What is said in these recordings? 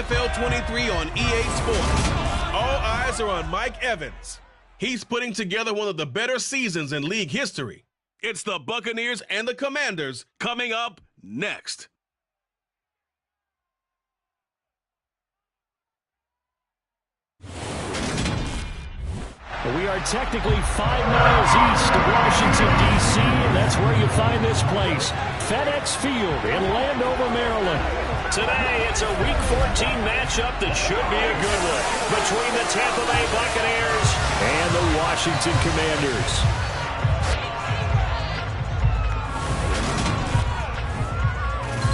NFL 23 on EA Sports. All eyes are on Mike Evans. He's putting together one of the better seasons in league history. It's the Buccaneers and the Commanders coming up next. We are technically 5 miles east of Washington, D.C., and that's where you find this place, FedEx Field in Landover, Maryland. Today, it's a Week 14 matchup that should be a good one between the Tampa Bay Buccaneers and the Washington Commanders.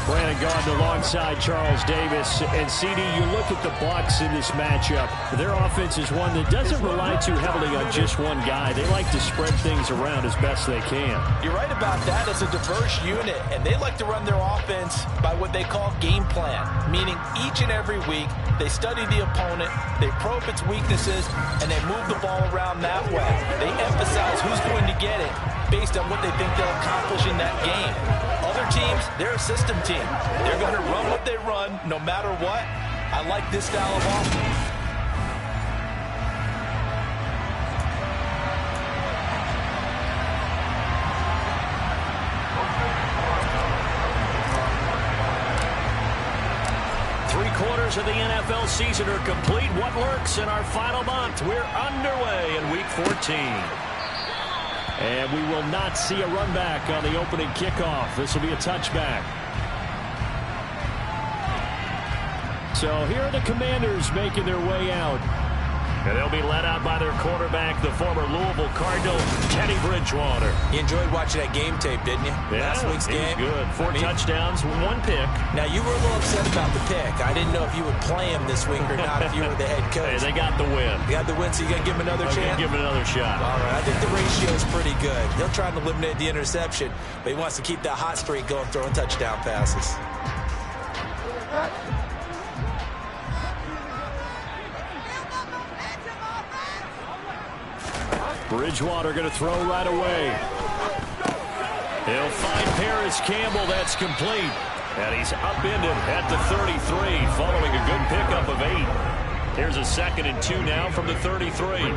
Brandon Gaudin alongside Charles Davis. And, CD, you look at the Bucs in this matchup. Their offense is one that doesn't rely too heavily on just one guy. They like to spread things around as best they can. You're right about that. It's a diverse unit, and they like to run their offense by what they call game plan, meaning each and every week they study the opponent, they probe its weaknesses, and they move the ball around that way. They emphasize who's going to get it based on what they think they'll accomplish in that game. Other teams, they're a system team. They're going to run what they run no matter what. I like this style of offense. Three-quarters of the NFL season are complete. What lurks in our final month? We're underway in Week 14. And we will not see a run back on the opening kickoff. This will be a touchback. So here are the Commanders making their way out. And they'll be led out by their quarterback, the former Louisville Cardinal, Teddy Bridgewater. You enjoyed watching that game tape, didn't you? Yeah, Last week's game. Good. Four touchdowns, one pick. Now, you were a little upset about the pick. I didn't know if you would play him this week or not if you were the head coach. Hey, they got the win. You got the win, so you're going to give him another chance? Give him another shot. All right, I think the ratio is pretty good. He'll try to eliminate the interception, but he wants to keep that hot streak going, throwing touchdown passes. Bridgewater going to throw right away. He'll find Paris Campbell. That's complete. And he's upended at the 33 following a good pickup of 8. Here's a 2nd and 2 now from the 33.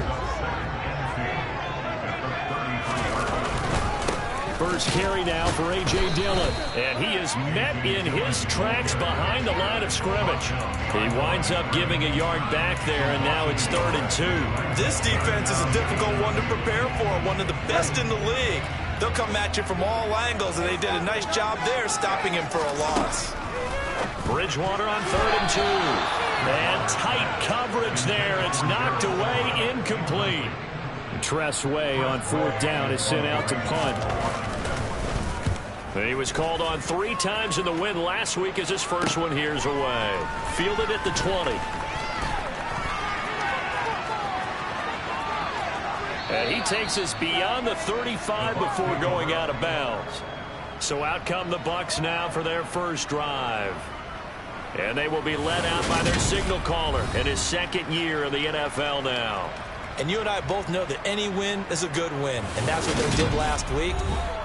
First carry now for A.J. Dillon. And he is met in his tracks behind the line of scrimmage. He winds up giving a yard back there, and now it's 3rd and 2. This defense is a difficult one to prepare for, one of the best in the league. They'll come at you from all angles, and they did a nice job there stopping him for a loss. Bridgewater on 3rd and 2. And tight coverage there. It's knocked away, incomplete. Tress Way on 4th down is sent out to punt. He was called on 3 times in the win last week as his first one here's away. Fielded at the 20. And he takes us beyond the 35 before going out of bounds. So out come the Bucs now for their first drive. And they will be led out by their signal caller in his 2nd year in the NFL now. And you and I both know that any win is a good win, and that's what they did last week.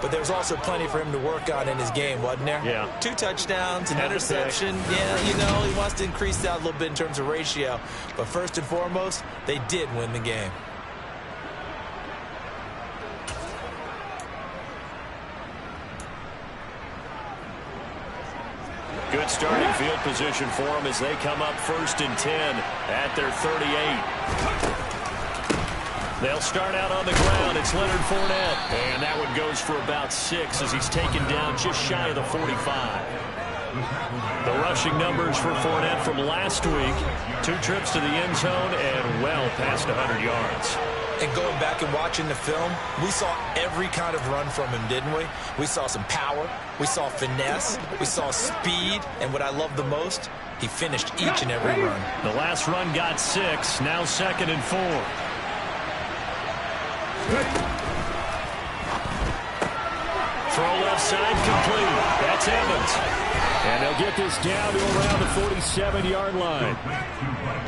But there's also plenty for him to work on in his game, wasn't there? Yeah. 2 touchdowns, an interception. Yeah, you know, he wants to increase that a little bit in terms of ratio. But first and foremost, they did win the game. Good starting field position for them as they come up 1st and 10 at their 38. They'll start out on the ground. It's Leonard Fournette. And that one goes for about 6 as he's taken down just shy of the 45. The rushing numbers for Fournette from last week. 2 trips to the end zone and well past 100 yards. And going back and watching the film, we saw every kind of run from him, didn't we? We saw some power. We saw finesse. We saw speed. And what I love the most, he finished each and every run. The last run got 6. Now 2nd and 4. Throw left side complete. That's Evans. And they'll get this down to around the 47-yard line.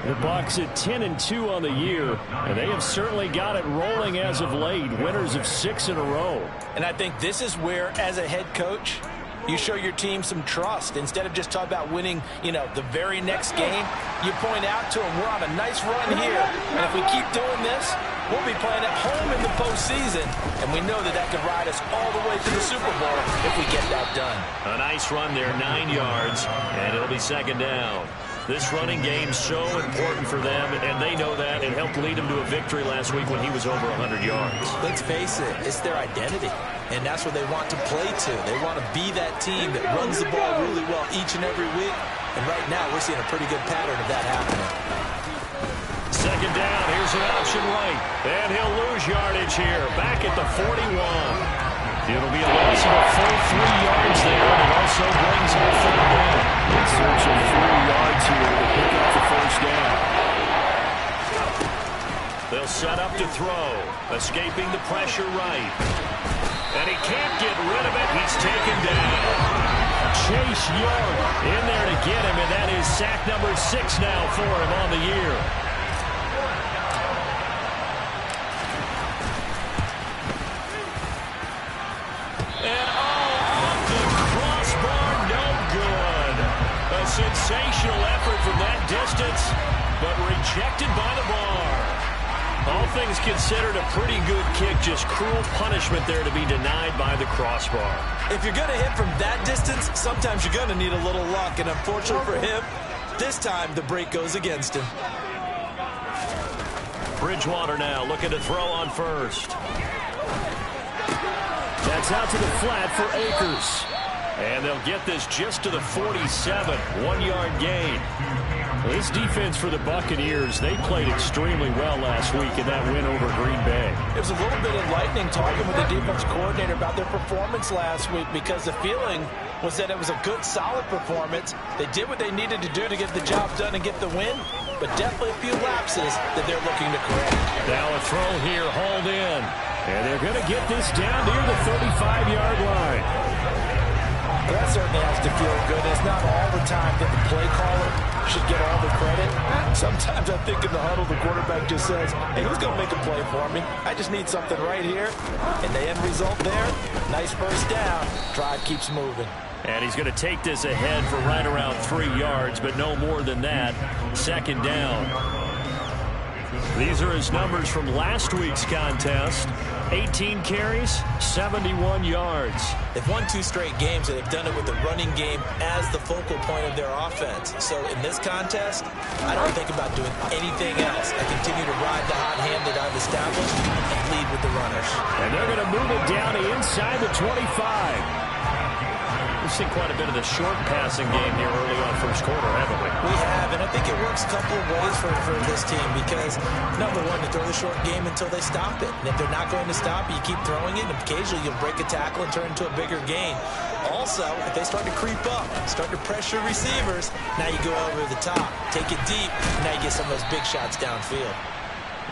The Bucs at 10-2 on the year, and they have certainly got it rolling as of late. Winners of 6 in a row. And I think this is where, as a head coach, You show your team some trust. Instead of just talking about winning, the very next game, you point out to them, we're on a nice run here. And if we keep doing this, we'll be playing at home in the postseason. And we know that could ride us all the way to the Super Bowl if we get that done. A nice run there, 9 yards, and it'll be second down. This running game's so important for them, and they know that. It helped lead them to a victory last week when he was over 100 yards. Let's face it, it's their identity, and that's what they want to play to. They want to be that team that runs the ball really well each and every week, and right now we're seeing a pretty good pattern of that happening. Second down, here's an option right, and he'll lose yardage here, back at the 41. It'll be a loss of a full 3 yards there, and it also brings up third down. In search of 3 yards here to pick up the first down. They'll set up to throw, escaping the pressure right. And he can't get rid of it. He's taken down. Chase Young in there to get him, and that is sack number 6 now for him on the year. Sensational effort from that distance, but rejected by the bar. All things considered, a pretty good kick, just cruel punishment there to be denied by the crossbar. If you're going to hit from that distance, sometimes you're going to need a little luck, and unfortunately for him, this time the break goes against him. Bridgewater now looking to throw on first. That's out to the flat for Akers. And they'll get this just to the 47, 1-yard gain. This defense for the Buccaneers, they played extremely well last week in that win over Green Bay. It was a little bit enlightening talking with the defense coordinator about their performance last week, because the feeling was that it was a good, solid performance. They did what they needed to do to get the job done and get the win, but definitely a few lapses that they're looking to correct. Now a throw here, hauled in. And they're going to get this down near the 35-yard line. Well, that certainly has to feel good. It's not all the time that the play caller should get all the credit. Sometimes I think in the huddle, the quarterback just says, hey, who's going to make a play for me? I just need something right here. And the end result there, nice first down. Drive keeps moving. And he's going to take this ahead for right around 3 yards, but no more than that. Second down. These are his numbers from last week's contest. 18 carries, 71 yards. They've won 2 straight games, and they've done it with the running game as the focal point of their offense. So in this contest, I don't think about doing anything else. I continue to ride the hot hand that I've established and lead with the runners. And they're going to move it down to inside the 25. We've seen quite a bit of the short passing game here early on first quarter, haven't we? We have, and I think it works a couple of ways for this team, because, number one, you throw the short game until they stop it. And if they're not going to stop it, you keep throwing it, and occasionally you'll break a tackle and turn into a bigger gain. Also, if they start to creep up, start to pressure receivers, now you go over the top, take it deep, and now you get some of those big shots downfield.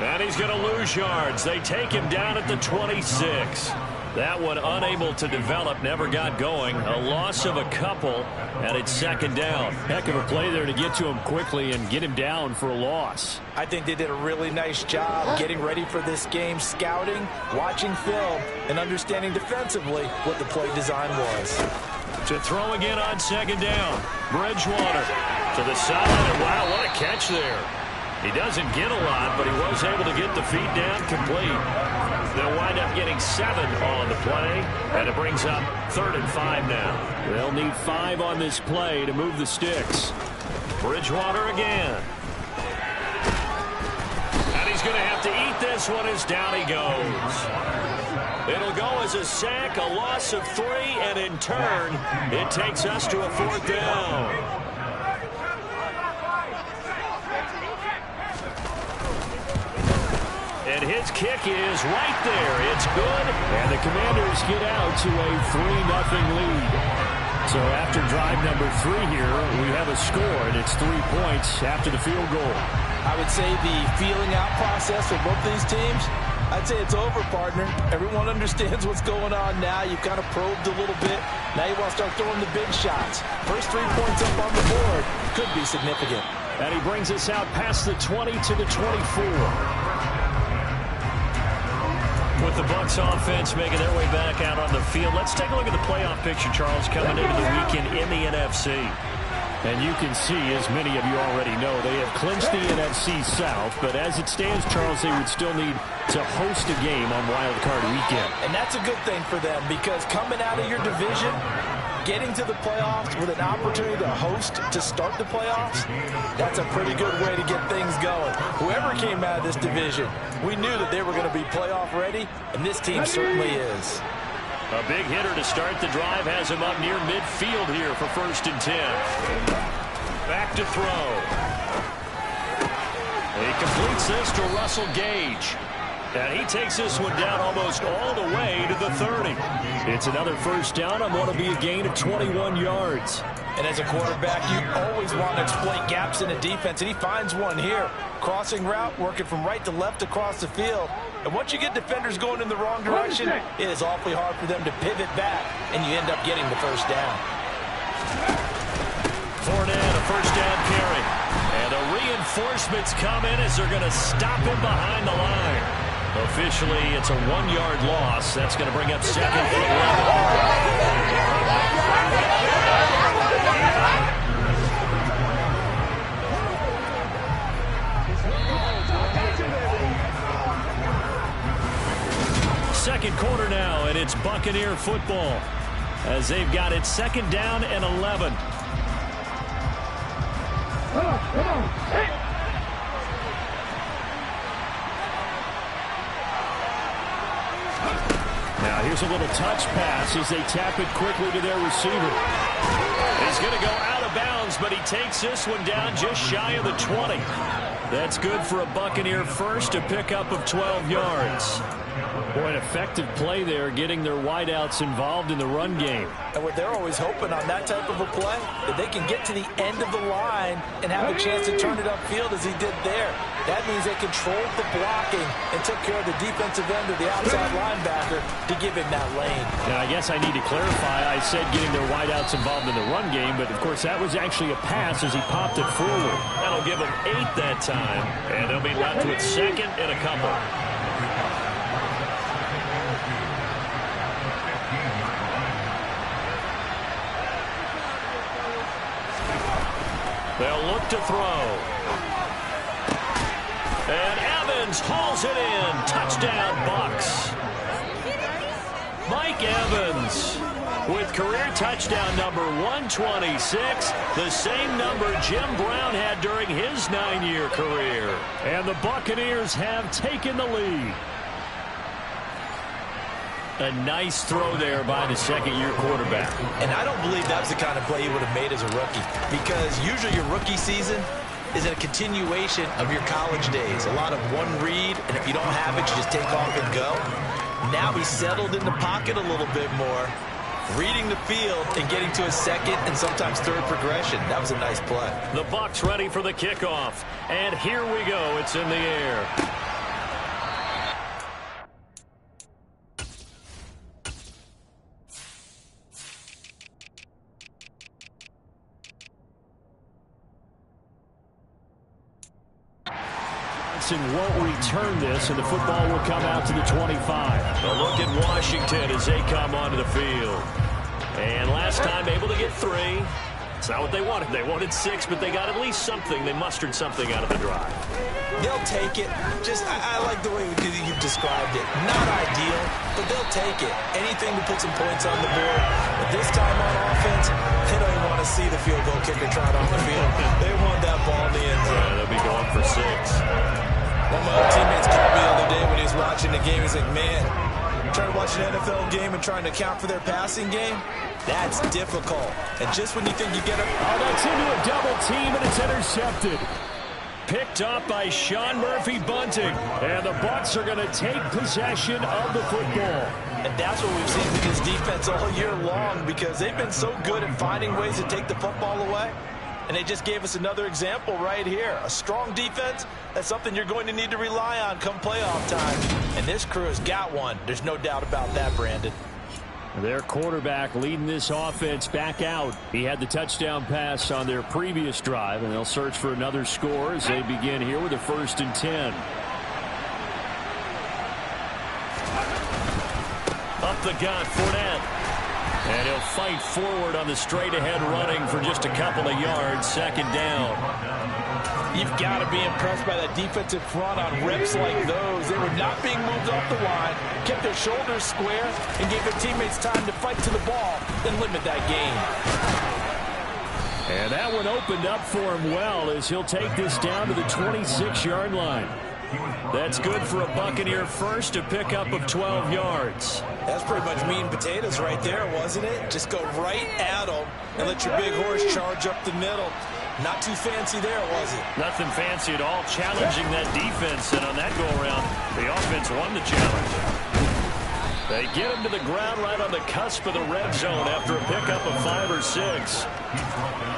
And he's going to lose yards. They take him down at the 26. That one unable to develop, never got going. A loss of a couple, and it's second down. Heck of a play there to get to him quickly and get him down for a loss. I think they did a really nice job getting ready for this game, scouting, watching film, and understanding defensively what the play design was. To throw again on second down. Bridgewater to the side, and wow, what a catch there. He doesn't get a lot, but he was able to get the feet down complete. They'll wind up getting 7 on the play, and it brings up 3rd and 5 now. They'll need 5 on this play to move the sticks. Bridgewater again. And he's going to have to eat this one as down he goes. It'll go as a sack, a loss of 3, and in turn, it takes us to a 4th down. And his kick is right there. It's good. And the Commanders get out to a 3-0 lead. So after drive number 3 here, we have a score, and it's 3 points after the field goal. I would say the feeling out process for both these teams, I'd say it's over, partner. Everyone understands what's going on now. You've kind of probed a little bit. Now you want to start throwing the big shots. First 3 points up on the board could be significant. And he brings us out past the 20 to the 24. With the Bucs offense making their way back out on the field, let's take a look at the playoff picture, Charles, coming into the weekend in the NFC. And you can see, as many of you already know, they have clinched the NFC South. But as it stands, Charles, they would still need to host a game on Wild Card Weekend. And that's a good thing for them, because coming out of your division, getting to the playoffs with an opportunity to host to start the playoffs, that's a pretty good way to get things going. Whoever came out of this division, we knew that they were going to be playoff ready, and this team certainly is. A big hitter to start the drive has him up near midfield here for 1st and 10. Back to throw. He completes this to Russell Gage. And he takes this one down almost all the way to the 30. It's another first down on what will be a gain of 21 yards. And as a quarterback, you always want to exploit gaps in the defense, and he finds one here. Crossing route, working from right to left across the field. And once you get defenders going in the wrong direction, it is awfully hard for them to pivot back, and you end up getting the first down. Fournette, a first down carry. And the reinforcements come in as they're going to stop him behind the line. Officially, it's a 1-yard loss. That's going to bring up 2nd and 11. Second quarter now, and it's Buccaneer football as they've got it 2nd down and 11. Now here's a little touch pass as they tap it quickly to their receiver. He's going to go out of bounds, but he takes this one down just shy of the 20. That's good for a Buccaneer first, a pickup of 12 yards. Boy, an effective play there, getting their wideouts involved in the run game. And what they're always hoping on that type of a play, that they can get to the end of the line and have a chance to turn it upfield as he did there. That means they controlled the blocking and took care of the defensive end of the outside linebacker to give him that lane. Now, I guess I need to clarify. I said getting their wideouts involved in the run game, but, of course, that was actually a pass as he popped it forward. That'll give them 8 that time, and they'll be left with 2nd and a couple. They'll look to throw. And Evans hauls it in. Touchdown, Bucs. Mike Evans with career touchdown number 126, the same number Jim Brown had during his 9-year career. And the Buccaneers have taken the lead. A nice throw there by the 2nd-year quarterback. And I don't believe that was the kind of play he would have made as a rookie, because usually your rookie season is a continuation of your college days. A lot of one read, and if you don't have it, you just take off and go. Now he's settled in the pocket a little bit more, reading the field and getting to a 2nd and sometimes 3rd progression. That was a nice play. The Bucs ready for the kickoff. And here we go. It's in the air. Won't return this, and the football will come out to the 25. A look at Washington as they come onto the field. And last time able to get 3. It's not what they wanted. They wanted 6, but they got at least something. They mustered something out of the drive. They'll take it. I like the way you've described it. Not ideal, but they'll take it. Anything to put some points on the board. But this time on offense, they don't even want to see the field goal kicker trot on the field. They want that ball in the end zone. Yeah, they'll be going for 6. One of my old teammates called me the other day when he was watching the game. He's like, man, trying to watch an NFL game and trying to account for their passing game, that's difficult. And just when you think you get it. Oh, that's into a double team, and it's intercepted. Picked up by Sean Murphy-Bunting. And the Bucs are going to take possession of the football. And that's what we've seen with this defense all year long, because they've been so good at finding ways to take the football away. And they just gave us another example right here. A strong defense, that's something you're going to need to rely on come playoff time. And this crew has got one. There's no doubt about that, Brandon. Their quarterback leading this offense back out. He had the touchdown pass on their previous drive, and they'll search for another score as they begin here with a 1st and 10. the gut, Fournette. And he'll fight forward on the straight-ahead running for just a couple of yards, second down. You've got to be impressed by that defensive front on reps like those. They were not being moved off the line, kept their shoulders square, and gave their teammates time to fight to the ball and limit that gain. And that one opened up for him well as he'll take this down to the 26-yard line. That's good for a Buccaneer first, a pickup of 12 yards. That's pretty much meat and potatoes right there, wasn't it? Just go right at them and let your big horse charge up the middle. Not too fancy there, was it? Nothing fancy at all, challenging that defense, and on that go-around, the offense won the challenge. They get him to the ground right on the cusp of the red zone after a pickup of 5 or 6.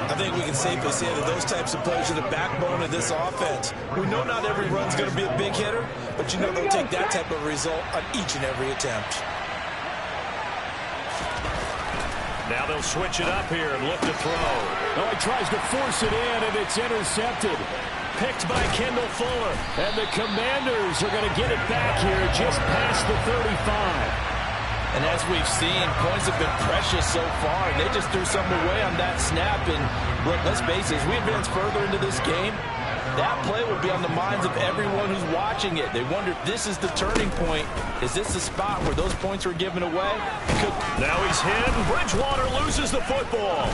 I think we can safely say that those types of plays are the backbone of this offense. We know not every run's going to be a big hitter, but you know they'll take that type of result on each and every attempt. Now they'll switch it up here and look to throw. Oh, he tries to force it in, and it's intercepted. Picked by Kendall Fuller. And the Commanders are going to get it back here just past the 35. And as we've seen, points have been precious so far, and they just threw something away on that snap. And look, let's face it, as we advance further into this game, that play will be on the minds of everyone who's watching it. They wonder if this is the turning point. Is this the spot where those points were given away? Now he's hit, and Bridgewater loses the football.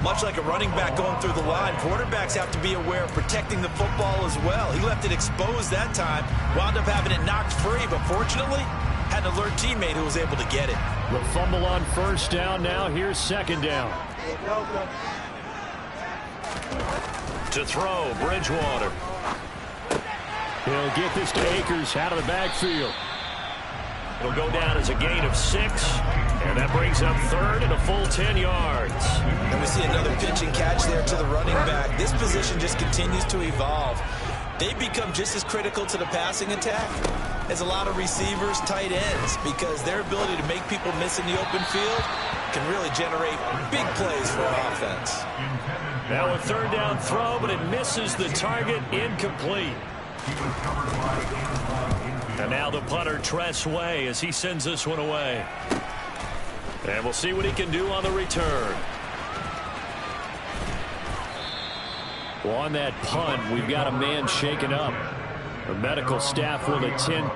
Much like a running back going through the line, quarterbacks have to be aware of protecting the football as well. He left it exposed that time, wound up having it knocked free, but fortunately, had an alert teammate who was able to get it. The fumble on first down now. Here's second down. To throw, Bridgewater. He'll get this to Akers out of the backfield. It'll go down as a gain of 6, and that brings up third and a full 10 yards. And we see another pitch and catch there to the running back. This position just continues to evolve. They become just as critical to the passing attack as a lot of receivers, tight ends, because their ability to make people miss in the open field can really generate big plays for an offense. Now a third down throw, but it misses the target, incomplete. And now the punter, Tress Way, as he sends this one away. And we'll see what he can do on the return. Well, on that punt, we've got a man shaken up. The medical staff will attend.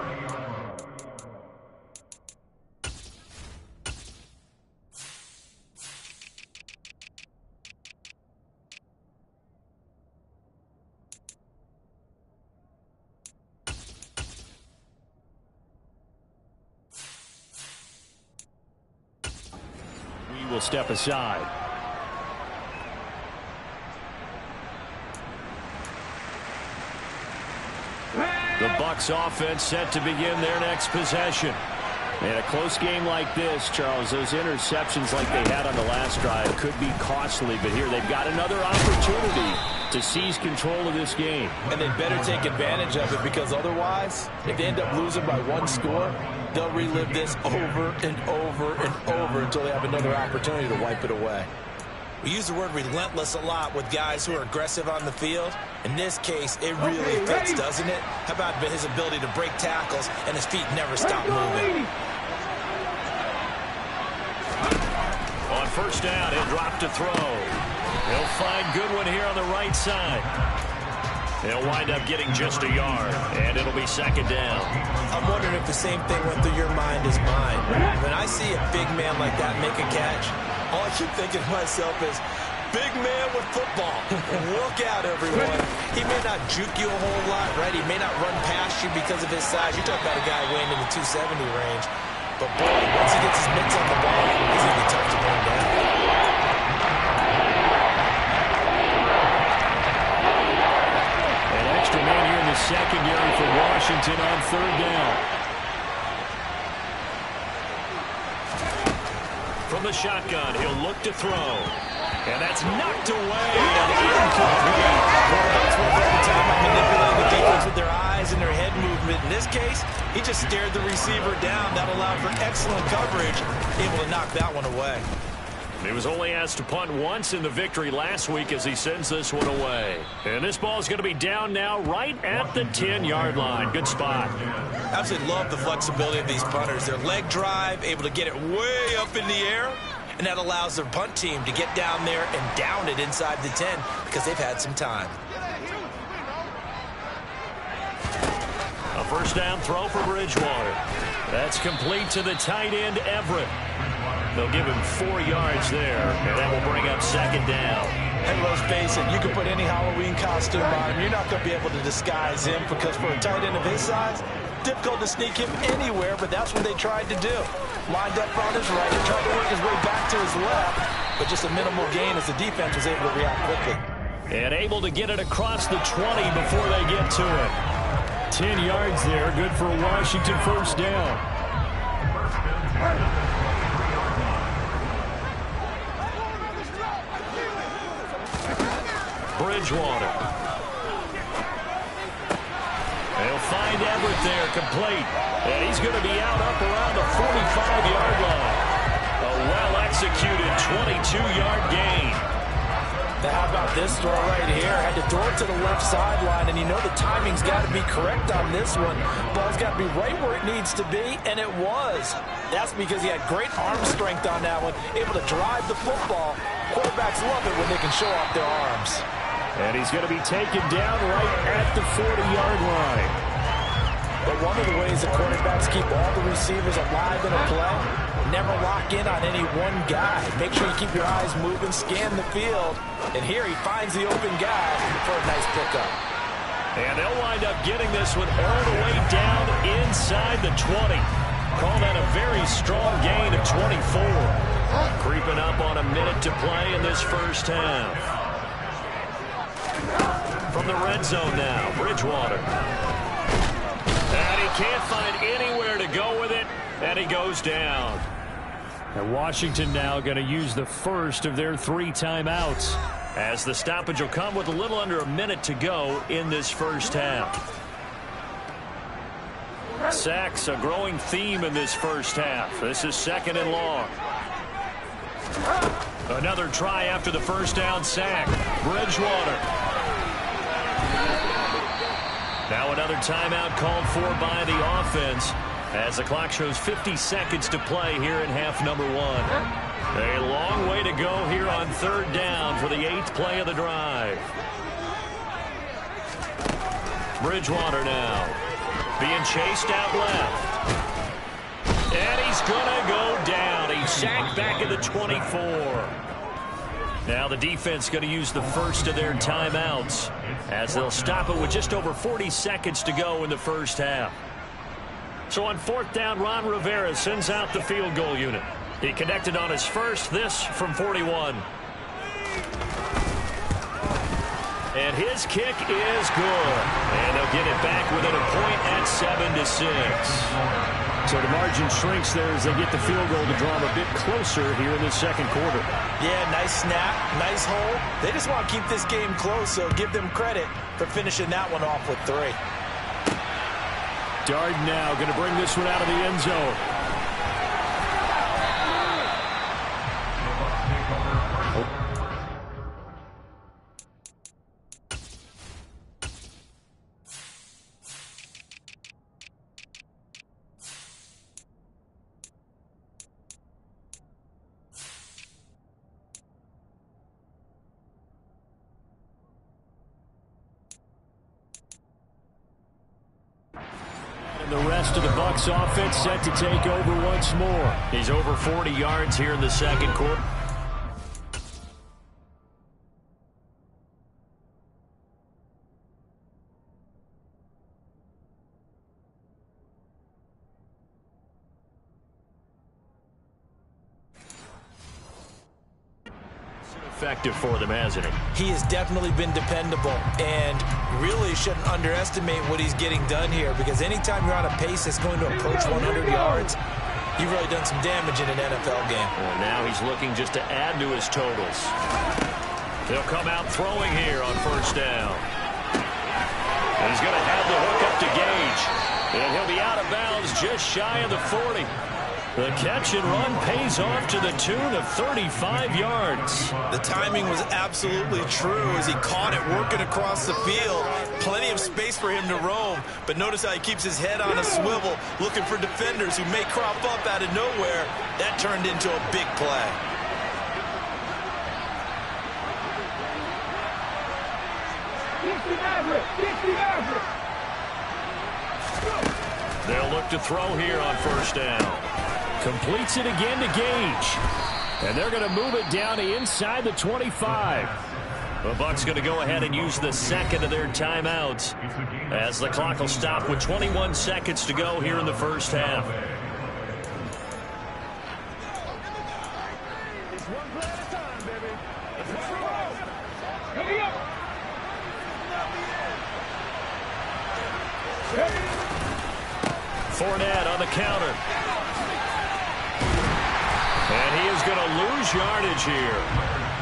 We will step aside. The Bucs offense set to begin their next possession. In a close game like this, Charles, those interceptions like they had on the last drive could be costly, but here they've got another opportunity to seize control of this game. And they better take advantage of it, because otherwise, if they end up losing by 1 score, they'll relive this over and over and over until they have another opportunity to wipe it away. We use the word relentless a lot with guys who are aggressive on the field. In this case, it really fits, doesn't it? How about his ability to break tackles and his feet never stop moving? On first down, he'll drop to throw. He'll find Goodwin here on the right side. He'll wind up getting just a yard, and it'll be second down. I'm wondering if the same thing went through your mind as mine. When I see a big man like that make a catch, all I keep thinking to myself is, big man with football. Look out, everyone. He may not juke you a whole lot, right? He may not run past you because of his size. You're talking about a guy weighing in the 270 range. But, boy, once he gets his mitts on the ball, he's going to be tough to bring down. An extra man here in the secondary for Washington on third down. From the shotgun, he'll look to throw. And that's knocked away and incomplete. Quarterbacks work every time by manipulating the defense with their eyes and their head movement. In this case, he just stared the receiver down. That allowed for excellent coverage, able to knock that one away. He was only asked to punt once in the victory last week as he sends this one away. And this ball is going to be down now right at the 10-yard line. Good spot. Absolutely love the flexibility of these punters. Their leg drive, able to get it way up in the air, and that allows their punt team to get down there and down it inside the 10 because they've had some time. A first down throw for Bridgewater. That's complete to the tight end, Everett. They'll give him 4 yards there, and that will bring up second down. Hey, let's face it, you can put any Halloween costume on him. You're not going to be able to disguise him because for a tight end of his size, difficult to sneak him anywhere, but that's what they tried to do. Lined up on his right, he tried to work his way back to his left, but just a minimal gain as the defense was able to react quickly. And able to get it across the 20 before they get to it. 10 yards there, good for a Washington first down. Bridgewater. They'll find Everett there, complete. And he's going to be out up around the 45-yard line. A well-executed 22-yard gain. Now, how about this throw right here? Had to throw it to the left sideline, and you know the timing's got to be correct on this one. Ball's got to be right where it needs to be, and it was. That's because he had great arm strength on that one, able to drive the football. Quarterbacks love it when they can show off their arms. And he's going to be taken down right at the 40-yard line. But one of the ways the quarterbacks keep all the receivers alive in a play, never lock in on any one guy. Make sure you keep your eyes moving, scan the field. And here he finds the open guy for a nice pickup. And they'll wind up getting this one all the way down inside the 20. Call that a very strong gain of 24. Creeping up on a minute to play in this first half. From the red zone now, Bridgewater. And he can't find anywhere to go with it, and he goes down. And Washington now going to use the first of their 3 timeouts, as the stoppage will come with a little under a minute to go in this first half. Sacks, a growing theme in this first half. This is 2nd and long. Another try after the first down sack. Bridgewater. Now another timeout called for by the offense as the clock shows 50 seconds to play here in half number 1. A long way to go here on 3rd down for the 8th play of the drive. Bridgewater now being chased out left. And he's going to go down. He's sacked back at the 24. Now the defense going to use the first of their timeouts as they'll stop it with just over 40 seconds to go in the first half. So on 4th down, Ron Rivera sends out the field goal unit. He connected on his first, this from 41. And his kick is good. And they'll get it back within a point at 7-6. So the margin shrinks there as they get the field goal to draw them a bit closer here in the 2nd quarter. Yeah, nice snap, nice hole. They just want to keep this game close, so give them credit for finishing that one off with 3. Dard now going to bring this one out of the end zone. The rest of the Bucs offense set to take over once more. He's over 40 yards here in the 2nd quarter. Effective for them, hasn't he? He has definitely been dependable and really shouldn't underestimate what he's getting done here because anytime you're on a pace that's going to approach 100 yards, you've really done some damage in an NFL game. Well, now he's looking just to add to his totals. They'll come out throwing here on 1st down. And he's going to have the hook up to Gage. And he'll be out of bounds just shy of the 40. The catch and run pays off to the tune of 35 yards. The timing was absolutely true as he caught it working across the field. Plenty of space for him to roam, but notice how he keeps his head on a swivel, looking for defenders who may crop up out of nowhere. That turned into a big play. They'll look to throw here on first down. Completes it again to Gage. And they're going to move it down to inside the 25. The Bucs going to go ahead and use the second of their timeouts as the clock will stop with 21 seconds to go here in the first half. Fournette on the counter. And he is going to lose yardage here.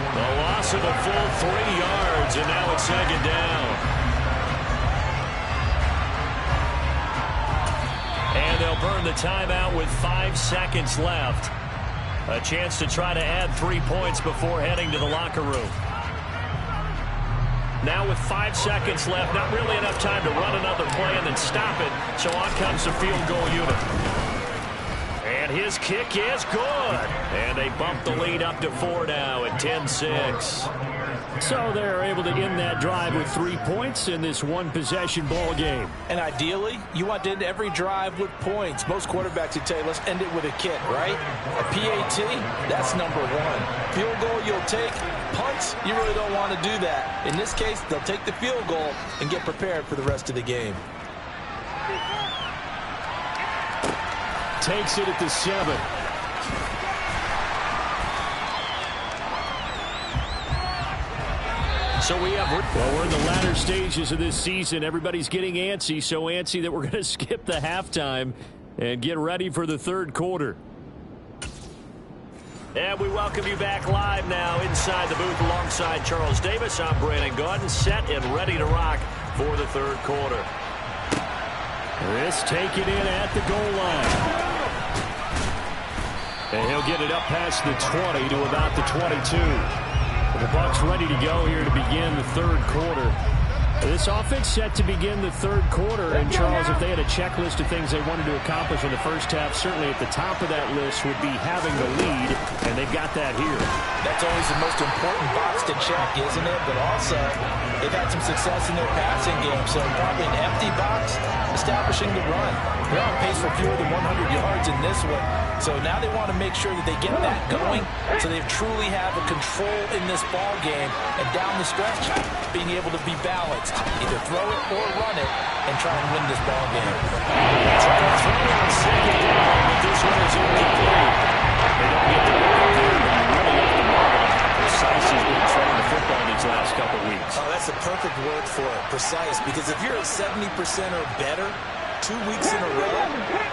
A loss of a full 3 yards, and now it's second down. And they'll burn the timeout with 5 seconds left. A chance to try to add 3 points before heading to the locker room. Now with 5 seconds left, not really enough time to run another play and then stop it. So on comes the field goal unit. And his kick is good. And they bump the lead up to 4 now at 10-6. So they're able to end that drive with 3 points in this one-possession ball game. And ideally, you want to end every drive with points. Most quarterbacks would tell you, let's end it with a kick, right? A PAT, that's number 1. Field goal you'll take. Punts, you really don't want to do that. In this case, they'll take the field goal and get prepared for the rest of the game. Takes it at the 7. So we're in the latter stages of this season. Everybody's getting antsy, so antsy that we're going to skip the halftime and get ready for the third quarter. And we welcome you back live now inside the booth alongside Charles Davis. I'm Brandon Gaudin, set and ready to rock for the third quarter. This taken in at the goal line. And he'll get it up past the 20 to about the 22. The Bucs ready to go here to begin the third quarter. This offense set to begin the third quarter. And, Charles, if they had a checklist of things they wanted to accomplish in the first half, certainly at the top of that list would be having the lead, and they've got that here. That's always the most important box to check, isn't it? But also, they've had some success in their passing game, so probably an empty box, establishing the run. They're on pace for fewer than 100 yards in this one. So now they want to make sure that they get that going so they truly have a control in this ball game. And down the stretch, being able to be balanced. Either throw it or run it and try and win this ball game. Trying to throw it on second down, but this one is incomplete. They don't get the ball there, but they really have to mark on how precise he's been throwing the football these last couple weeks. Oh, that's the perfect word for it, precise. Because if you're at 70% or better 2 weeks in a row,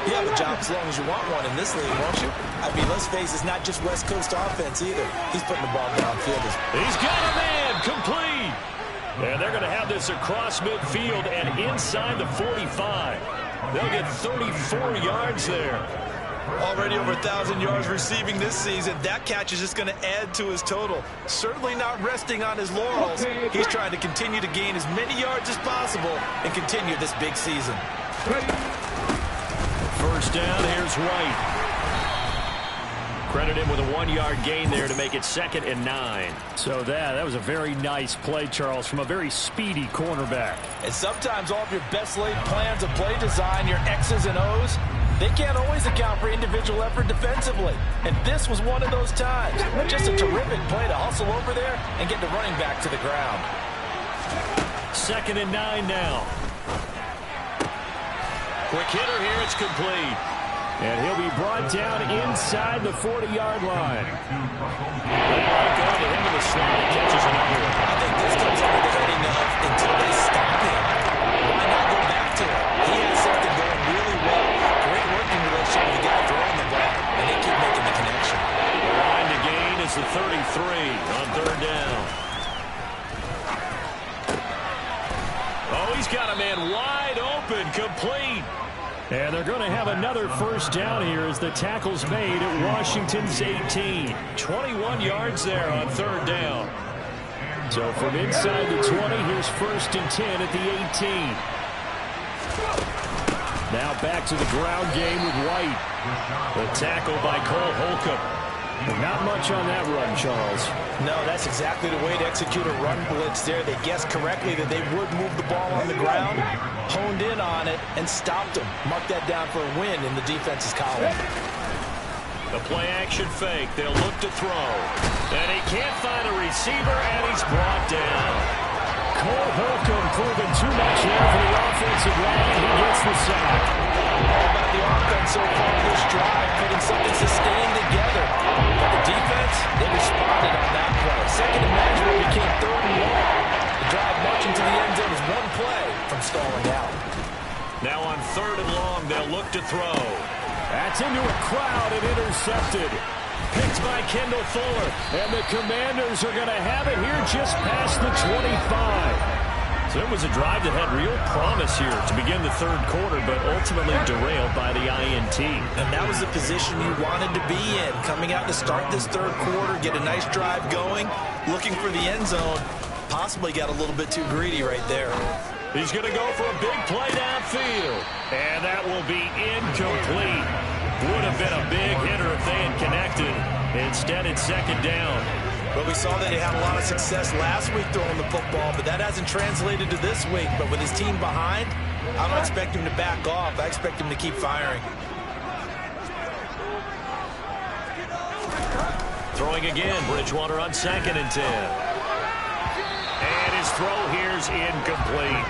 you have a job as long as you want one in this league, won't you? I mean, let's face it, it's not just West Coast offense either. He's putting the ball downfield. He's got a man, complete. And they're going to have this across midfield and inside the 45. They'll get 34 yards there. Already over 1,000 yards receiving this season. That catch is just going to add to his total. Certainly not resting on his laurels. He's trying to continue to gain as many yards as possible and continue this big season. First down, here's White. Credit him with a 1-yard gain there to make it 2nd and 9. So that was a very nice play, Charles, from a very speedy cornerback. And sometimes all of your best laid plans of play design, your X's and O's, they can't always account for individual effort defensively. And this was one of those times. Just a terrific play to hustle over there and get the running back to the ground. 2nd and 9 now. Quick hitter here, it's complete. And he'll be brought down inside the 40-yard line. Going to him in the slot, he catches another one. I think this comes under the heading of until they stop him. Why not go back to it? He has something going really well. Great working relationship with the guy throwing the ball, and they keep making the connection. The line to gain is the 33 on 3rd down. Oh, he's got a man wide open, complete. And they're going to have another first down here as the tackle's made at Washington's 18. 21 yards there on third down. So from inside the 20, here's 1st and 10 at the 18. Now back to the ground game with White. The tackle by Cole Holcomb. Not much on that run, Charles. No, that's exactly the way to execute a run blitz there. They guessed correctly that they would move the ball on the ground, honed in on it, and stopped them. Mark that down for a win in the defense's column. The play-action fake. They'll look to throw. And he can't find a receiver, and he's brought down. Cole Holcomb proving too much here for the offensive line. He gets the sack. All about the offense so far this drive, putting something sustained together. But the defense, they responded on that play. Second and manageable became 3rd and long. The drive marching to the end zone is one play from stalling out. Now on 3rd and long, they'll look to throw. That's into a crowd and intercepted. Picked by Kendall Fuller. And the Commanders are going to have it here just past the 25. So it was a drive that had real promise here to begin the 3rd quarter, but ultimately derailed by the INT. And that was the position you wanted to be in. Coming out to start this 3rd quarter, get a nice drive going, looking for the end zone. Possibly got a little bit too greedy right there. He's going to go for a big play downfield. And that will be incomplete. Would have been a big hitter if they had connected. Instead, it's 2nd down. But we saw that he had a lot of success last week throwing the football, but that hasn't translated to this week. But with his team behind, I don't expect him to back off. I expect him to keep firing. Throwing again, Bridgewater on 2nd and 10. And his throw here's incomplete.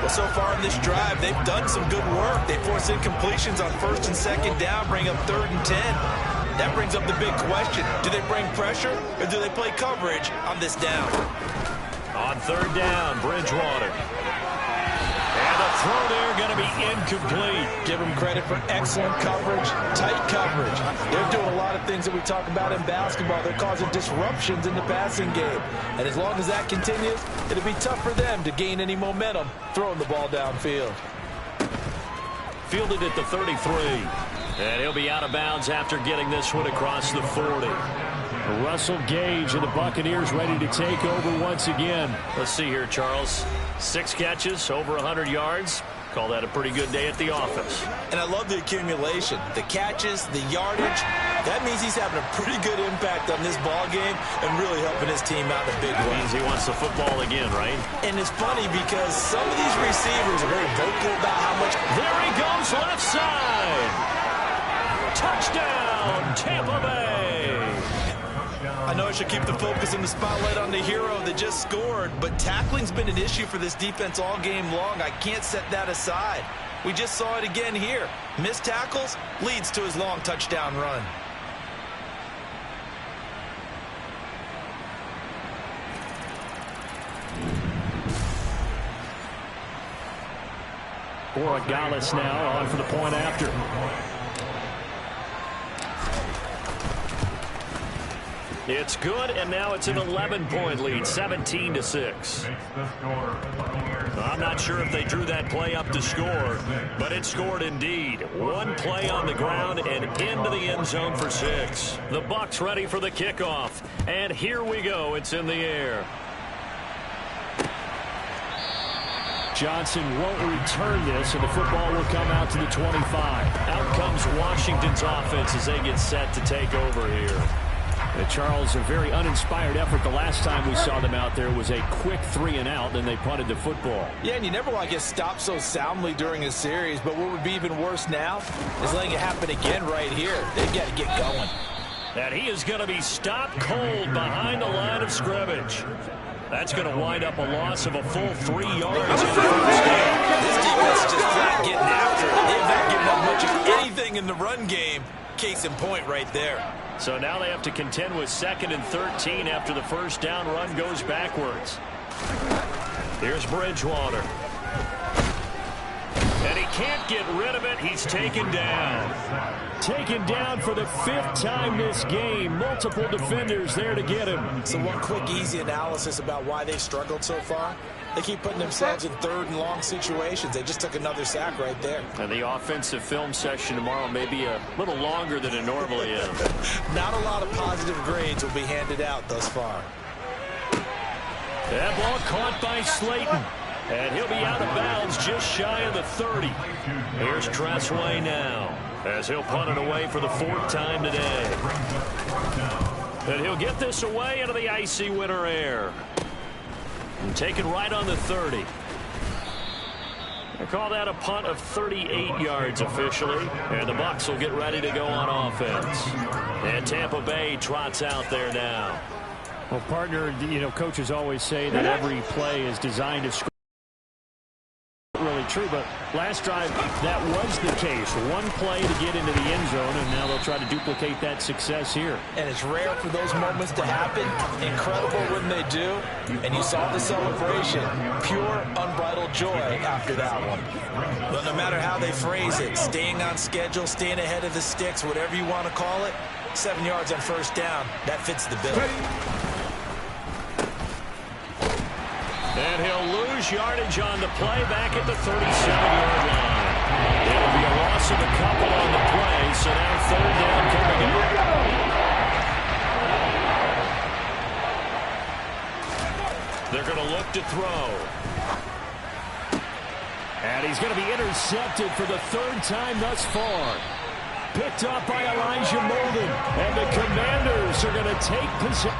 Well, so far in this drive, they've done some good work. They force incompletions on 1st and 2nd down, bring up 3rd and 10. That brings up the big question. Do they bring pressure or do they play coverage on this down? On 3rd down, Bridgewater. And the throw there going to be incomplete. Give them credit for excellent coverage, tight coverage. They're doing a lot of things that we talk about in basketball. They're causing disruptions in the passing game. And as long as that continues, it'll be tough for them to gain any momentum throwing the ball downfield. Fielded at the 33. And he'll be out of bounds after getting this one across the 40. Russell Gage and the Buccaneers ready to take over once again. Let's see here, Charles. 6 catches, over 100 yards. Call that a pretty good day at the office. And I love the accumulation, the catches, the yardage. That means he's having a pretty good impact on this ball game and really helping his team out in a big way. Means he wants the football again, right? And it's funny because some of these receivers are very vocal about how much. There he goes, left side. Touchdown, Tampa Bay. I know I should keep the focus and the spotlight on the hero that just scored, but tackling's been an issue for this defense all game long. I can't set that aside. We just saw it again here. Missed tackles leads to his long touchdown run. Borregales now on for the point after. It's good, and now it's an 11-point lead, 17-6. I'm not sure if they drew that play up to score, but it scored indeed. One play on the ground and into the end zone for 6. The Bucs ready for the kickoff, and here we go. It's in the air. Johnson won't return this, and the football will come out to the 25. Out comes Washington's offense as they get set to take over here. Charles, a very uninspired effort. The last time we saw them out there was a quick 3-and-out, then they punted the football. Yeah, and you never want to get stopped so soundly during a series, but what would be even worse now is letting it happen again right here. They've got to get going. And he is going to be stopped cold behind the line of scrimmage. That's going to wind up a loss of a full 3 yards in the first game. This defense is just flat getting after it. They've not given up much of anything in the run game. Case in point right there. So now they have to contend with 2nd and 13 after the first down run goes backwards. Here's Bridgewater. And he can't get rid of it. He's taken down. Taken down for the 5th time this game. Multiple defenders there to get him. So one quick, easy analysis about why they've struggled so far. They keep putting themselves in third and long situations. They just took another sack right there. And the offensive film session tomorrow may be a little longer than it normally is. Not a lot of positive grades will be handed out thus far. That ball caught by Slayton. And he'll be out of bounds just shy of the 30. Here's Tressway now, as he'll punt it away for the 4th time today. And he'll get this away into the icy winter air. And take it right on the 30. They call that a punt of 38 yards officially. And the Bucs will get ready to go on offense. And Tampa Bay trots out there now. Well, partner, coaches always say that every play is designed to score. Really true, but last drive that was the case. One play to get into the end zone, and now they'll try to duplicate that success here. And it's rare for those moments to happen. Incredible when they do. And you saw the celebration. Pure, unbridled joy after that one. But no matter how they phrase it, staying on schedule, staying ahead of the sticks, whatever you want to call it, 7 yards on first down, that fits the bill. And he'll lose yardage on the play back at the 37-yard line. It'll be a loss of a couple on the play, so now 3rd down coming up. They're going to look to throw. And he's going to be intercepted for the 3rd time thus far. Picked up by Elijah Molden. And the Commanders are going to take possession.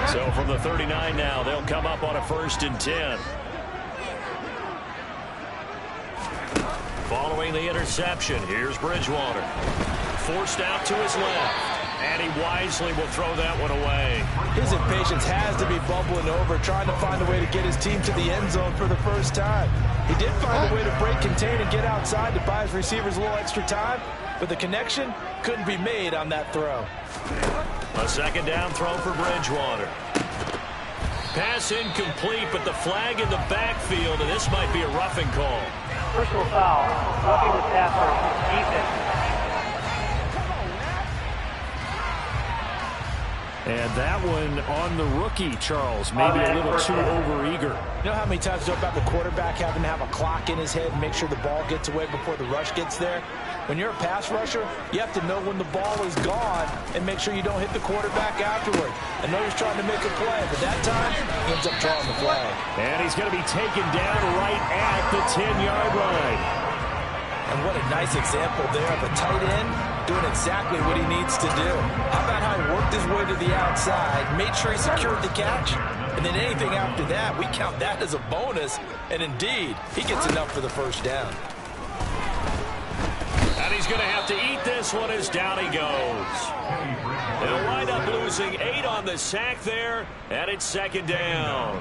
So from the 39 now, they'll come up on a 1st and 10. Following the interception, here's Bridgewater. Forced out to his left. And he wisely will throw that one away. His impatience has to be bubbling over, trying to find a way to get his team to the end zone for the first time. He did find a way to break, contain, and get outside to buy his receivers a little extra time, but the connection couldn't be made on that throw. A 2nd down throw for Bridgewater. Pass incomplete, but the flag in the backfield, and this might be a roughing call. Personal foul, roughing the passer, defense. And that one on the rookie, Charles. Maybe a little too overeager. You know how many times you talk about the quarterback having to have a clock in his head and make sure the ball gets away before the rush gets there? When you're a pass rusher, you have to know when the ball is gone and make sure you don't hit the quarterback afterward. I know he's trying to make a play, but that time, he ends up drawing the flag. And he's going to be taken down right at the 10-yard line. And what a nice example there of a tight end doing exactly what he needs to do. How about how he worked his way to the outside, made sure he secured the catch, and then anything after that, we count that as a bonus, and indeed, he gets enough for the first down. And he's going to have to eat this one as down he goes. They'll wind up losing 8 on the sack there, and it's 2nd down.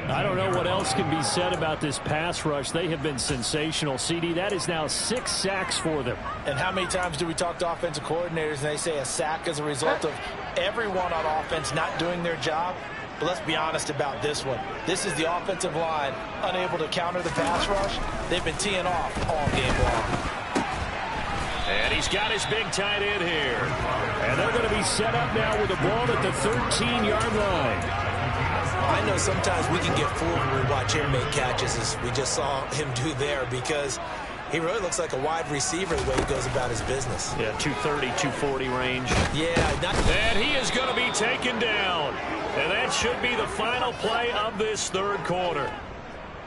I don't know what else can be said about this pass rush. They have been sensational, CD. That is now 6 sacks for them. And how many times do we talk to offensive coordinators and they say a sack as a result of everyone on offense not doing their job? But let's be honest about this one. This is the offensive line unable to counter the pass rush. They've been teeing off all game long. And he's got his big tight end here. And they're going to be set up now with the ball at the 13-yard line. I know sometimes we can get fooled when we watch him make catches, as we just saw him do there, because he really looks like a wide receiver the way he goes about his business. Yeah, 230, 240 range. Yeah. And he is going to be taken down. And that should be the final play of this 3rd quarter.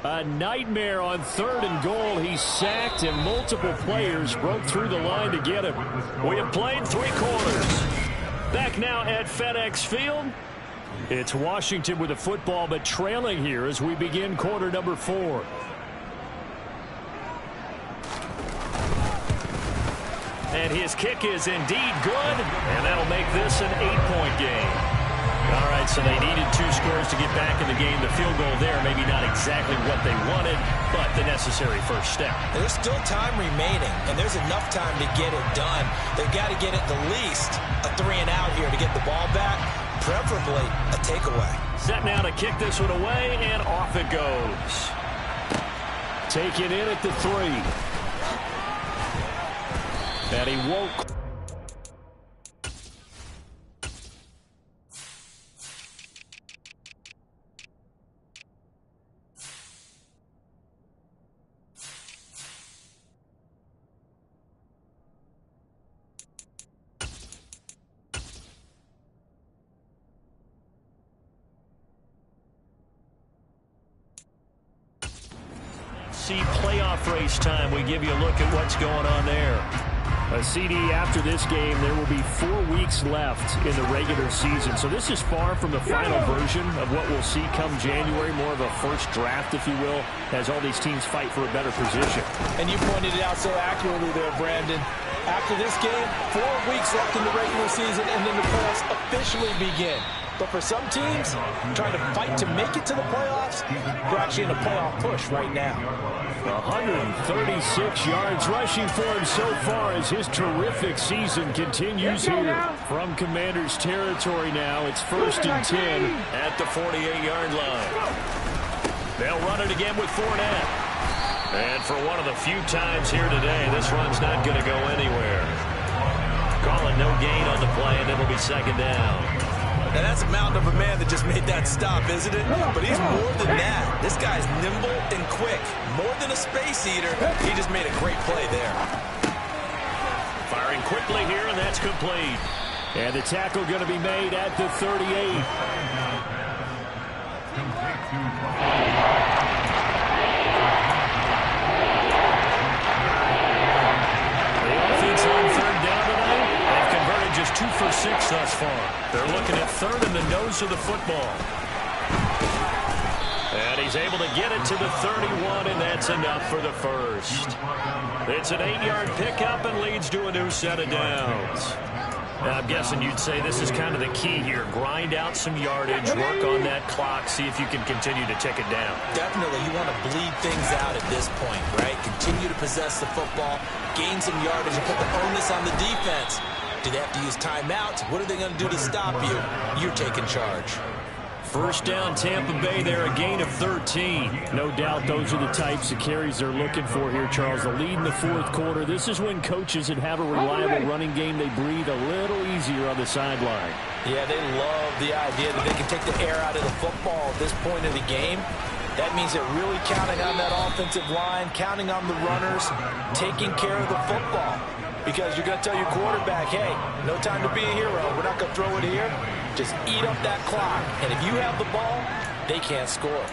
A nightmare on 3rd and goal. He sacked, and multiple players broke through the line to get him. We have played 3 quarters. Back now at FedEx Field. It's Washington with the football, but trailing here as we begin quarter number 4. And his kick is indeed good, and that'll make this an 8-point game. All right, points, and they needed 2 scores to get back in the game. The field goal there, maybe not exactly what they wanted, but the necessary first step. There's still time remaining, and there's enough time to get it done. They've got to get at the least a 3-and-out here to get the ball back, preferably a takeaway. Set now to kick this one away, and off it goes. Taken in at the 3. And he won't. Playoff race time. We give you a look at what's going on there. A CD after this game, there will be 4 weeks left in the regular season. So this is far from the final version of what we'll see come January, more of a first draft, if you will, as all these teams fight for a better position. And you pointed it out so accurately there, Brandon. After this game, 4 weeks left in the regular season, and then the playoffs officially begin. But for some teams, trying to fight to make it to the playoffs, they're actually in a playoff push right now. 136 yards rushing for him so far as his terrific season continues here. From Commanders territory now, it's 1st and 10. At the 48-yard line. They'll run it again with Fournette. And for one of the few times here today, this run's not going to go anywhere. Call it no gain on the play, and it'll be 2nd down. Now that's a mountain of a man that just made that stop, isn't it? But he's more than that. This guy's nimble and quick. More than a space eater, he just made a great play there. Firing quickly here, and that's complete. And the tackle going to be made at the 38. The offense on 3rd down tonight, they've converted just 2 for 6 thus far. They're looking at 3rd in the nose of the football. And he's able to get it to the 31, and that's enough for the first. It's an 8-yard pickup and leads to a new set of downs. Now, I'm guessing you'd say this is kind of the key here. Grind out some yardage, work on that clock, see if you can continue to tick it down. Definitely, you want to bleed things out at this point, right? Continue to possess the football, gain some yardage, and put the onus on the defense. Do they have to use timeouts? What are they going to do to stop you? You're taking charge. 1st down, Tampa Bay there, a gain of 13. No doubt those are the types of carries they're looking for here, Charles. The lead in the 4th quarter. This is when coaches that have a reliable running game, they breathe a little easier on the sideline. Yeah, they love the idea that they can take the air out of the football at this point of the game. That means they're really counting on that offensive line, counting on the runners, taking care of the football. Because you're going to tell your quarterback, hey, no time to be a hero. We're not going to throw it here. Just eat up that clock. And if you have the ball, they can't score.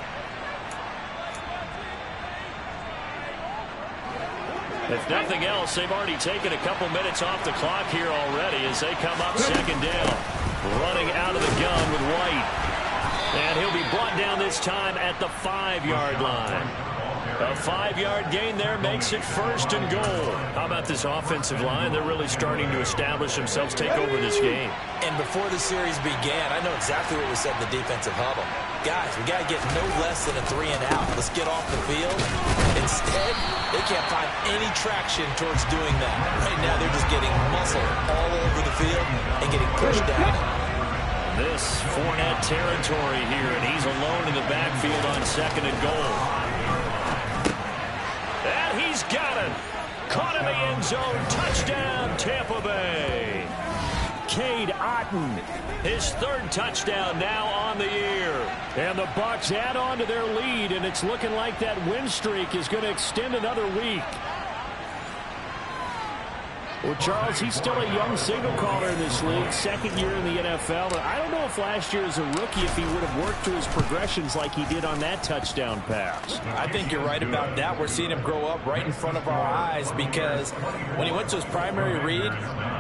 If nothing else, they've already taken a couple minutes off the clock here already as they come up 2nd down. Running out of the gun with White. And he'll be brought down this time at the 5-yard line. A 5-yard gain there makes it 1st and goal. How about this offensive line? They're really starting to establish themselves, take over this game. And before the series began, I know exactly what we said in the defensive huddle. Guys, we got to get no less than a 3-and-out. Let's get off the field. Instead, they can't find any traction towards doing that. Right now, they're just getting muscle all over the field and getting pushed down. This Fournette territory here, and he's alone in the backfield on 2nd and goal. And he's got it. Caught in the end zone. Touchdown, Tampa Bay. Cade Otton, his 3rd touchdown now on the year. And the Bucs add on to their lead, and it's looking like that win streak is going to extend another week. Well, Charles, he's still a young signal caller in this league, 2nd year in the NFL. But I don't know if last year as a rookie, if he would have worked through his progressions like he did on that touchdown pass. I think you're right about that. We're seeing him grow up right in front of our eyes because when he went to his primary read,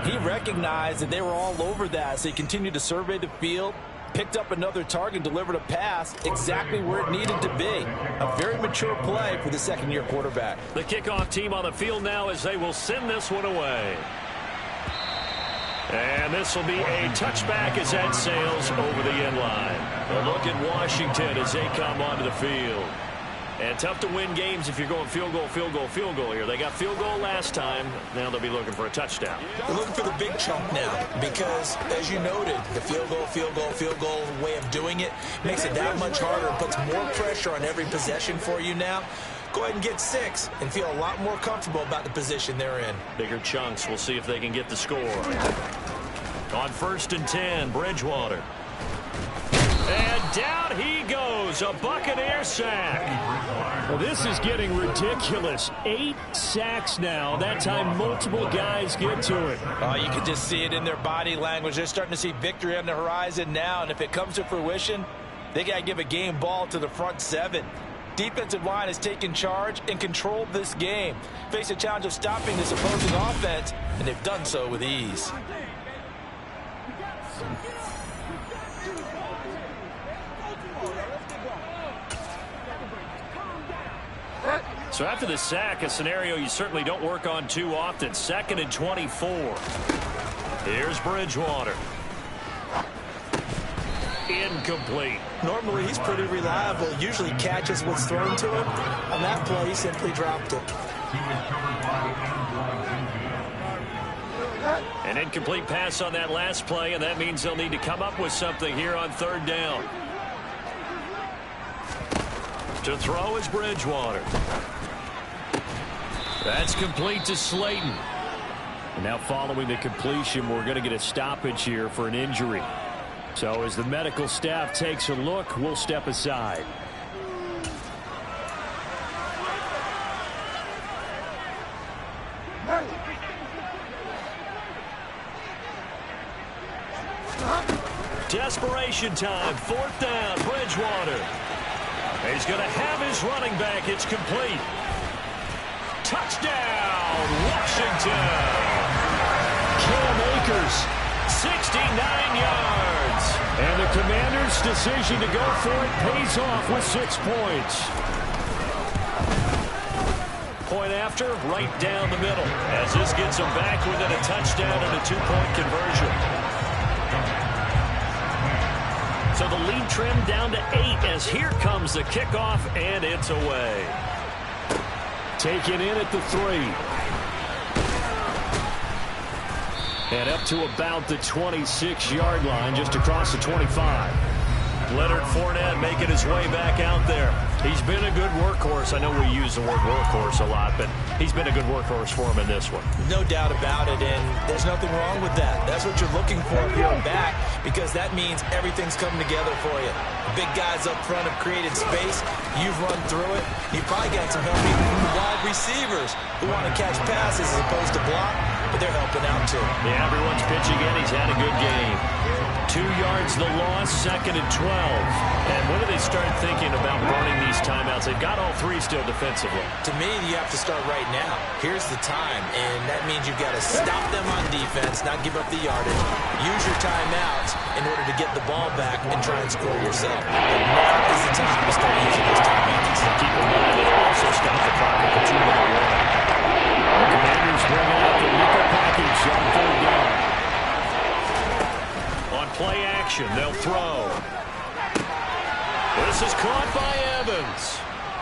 he recognized that they were all over that. So he continued to survey the field, picked up another target, delivered a pass exactly where it needed to be. A very mature play for the 2nd-year quarterback. The kickoff team on the field now as they will send this one away. And this will be a touchback as that sails over the end line. A look at Washington as they come onto the field. And tough to win games if you're going field goal, field goal, field goal here. They got field goal last time. Now they'll be looking for a touchdown. They're looking for the big chunk now because, as you noted, the field goal way of doing it makes it that much harder and puts more pressure on every possession for you now. Go ahead and get 6 and feel a lot more comfortable about the position they're in. Bigger chunks. We'll see if they can get the score. On 1st and 10, Bridgewater. And down he goes, a Buccaneer sack. Well, this is getting ridiculous. 8 sacks now. That time multiple guys get to it. You can just see it in their body language. They're starting to see victory on the horizon now, and if it comes to fruition, they got to give a game ball to the front 7. Defensive line has taken charge and controlled this game. Face a challenge of stopping this opposing offense, and they've done so with ease. So after the sack, a scenario you certainly don't work on too often. 2nd and 24. Here's Bridgewater. Incomplete. Normally, he's pretty reliable. Usually catches what's thrown to him. On that play, he simply dropped it. An incomplete pass on that last play, and that means they'll need to come up with something here on 3rd down. To throw is Bridgewater. That's complete to Slayton. And now following the completion, we're going to get a stoppage here for an injury. So as the medical staff takes a look, we'll step aside. Desperation time. 4th down. Bridgewater. He's going to have his running back. It's complete. Touchdown, Washington. Cam Akers, 69 yards. And the Commanders' decision to go for it pays off with 6 points. Point after, right down the middle, as this gets them back within a touchdown and a 2-point conversion. So the lead trimmed down to 8 as here comes the kickoff, and it's away. Taken in at the 3. And up to about the 26-yard line, just across the 25. Leonard Fournette making his way back out there. He's been a good workhorse. I know we use the word workhorse a lot, but he's been a good workhorse for him in this one. No doubt about it, and there's nothing wrong with that. That's what you're looking for if you're back, because that means everything's coming together for you. The big guys up front have created space. You've run through it. You've probably got some help even from the wide receivers who want to catch passes as opposed to block, but they're helping out too. Yeah, everyone's pitching in. He's had a good game. 2 yards the loss, 2nd and 12. And when do they start thinking about burning these timeouts? They've got all 3 still defensively. To me, you have to start right now. Here's the time, and that means you've got to stop them on defense, not give up the yardage. Use your timeouts in order to get the ball back and try and score yourself. Now is the time to start using those timeouts. Keep in mind, they also stop the clock at the 2-minute warning. The Commanders bringing out the nickel package on 3rd down. On play action, they'll throw. This is caught by Evans.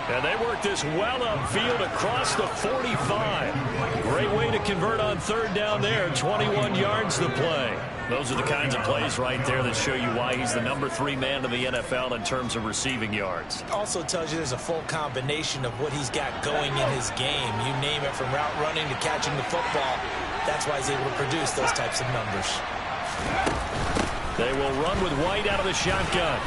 And they work this well upfield across the 45. Great way to convert on 3rd down there. 21 yards to play. Those are the kinds of plays right there that show you why he's the number 3 man in the NFL in terms of receiving yards. Also tells you there's a full combination of what he's got going in his game. You name it, from route running to catching the football. That's why he's able to produce those types of numbers. They will run with White out of the shotgun.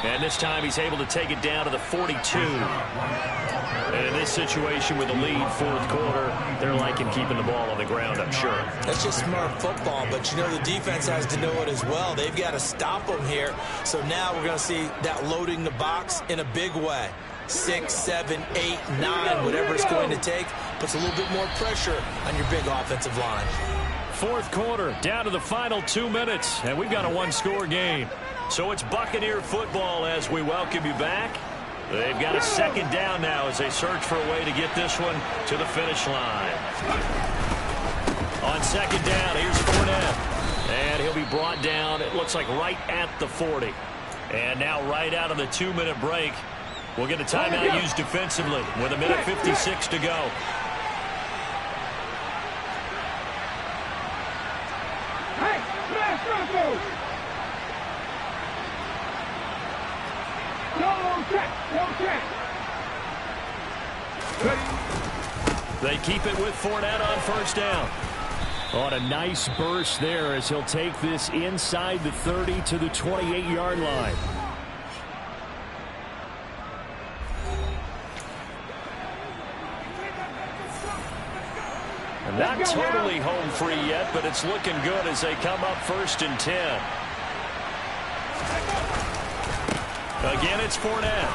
And this time he's able to take it down to the 42. And in this situation with the lead, 4th quarter, they're liking keeping the ball on the ground, I'm sure. That's just smart football, but you know the defense has to know it as well. They've got to stop them here. So now we're going to see that loading the box in a big way. 6, 7, 8, 9, whatever it's going to take, puts a little bit more pressure on your big offensive line. 4th quarter, down to the final 2 minutes, and we've got a 1-score game. So it's Buccaneer football as we welcome you back. They've got a 2nd down now as they search for a way to get this one to the finish line. On second down, here's Fournette. And he'll be brought down, it looks like right at the 40. And now right out of the 2-minute break, we'll get a timeout used defensively with 1:56 to go. They keep it with Fournette on first down. On a nice burst there as he'll take this inside the 30 to the 28-yard line. Not totally home free yet, but it's looking good as they come up 1st and 10. Again, it's Fournette.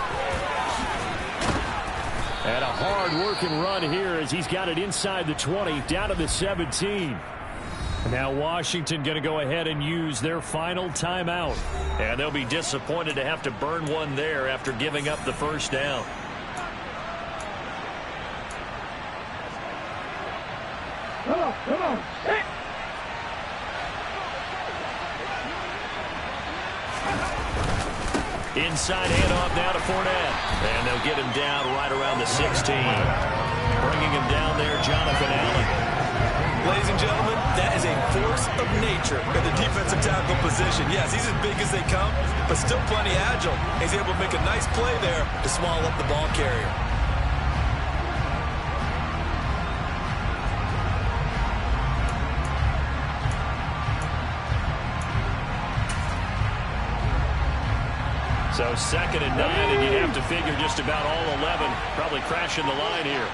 And a hard-working run here as he's got it inside the 20, down to the 17. Now Washington going to go ahead and use their final timeout. And they'll be disappointed to have to burn one there after giving up the first down. Come on. Inside handoff now to Fournette. And they'll get him down right around the 16. Bringing him down there, Jonathan Allen. Ladies and gentlemen, that is a force of nature in the defensive tackle position. Yes, he's as big as they come, but still plenty agile. He's able to make a nice play there to swallow up the ball carrier. So 2nd and 9, and you have to figure just about all 11 probably crashing the line here.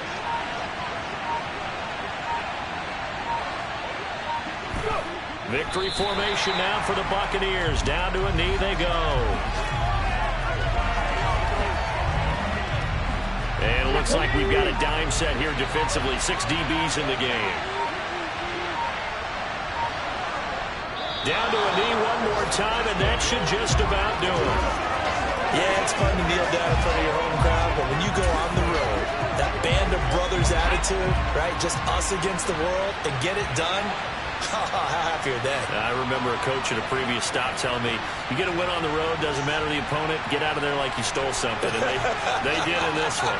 Victory formation now for the Buccaneers. Down to a knee they go. And it looks like we've got a dime set here defensively. 6 DBs in the game. Down to a knee one more time, and that should just about do it. Yeah, it's fun to kneel down in front of your home crowd, but when you go on the road, that band of brothers attitude, right, just us against the world, and get it done, how happy are they? I remember a coach at a previous stop telling me, you get a win on the road, doesn't matter the opponent, get out of there like you stole something, and they did in this one.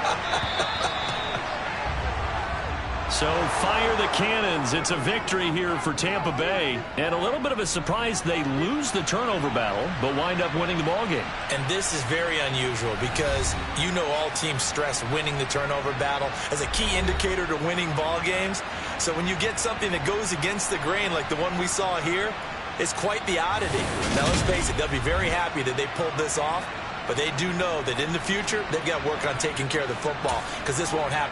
So fire the cannons. It's a victory here for Tampa Bay. And a little bit of a surprise, they lose the turnover battle, but wind up winning the ballgame. And this is very unusual because you know all teams stress winning the turnover battle as a key indicator to winning ball games. So when you get something that goes against the grain like the one we saw here, it's quite the oddity. Now let's face it, they'll be very happy that they pulled this off, but they do know that in the future, they've got to work on taking care of the football because this won't happen.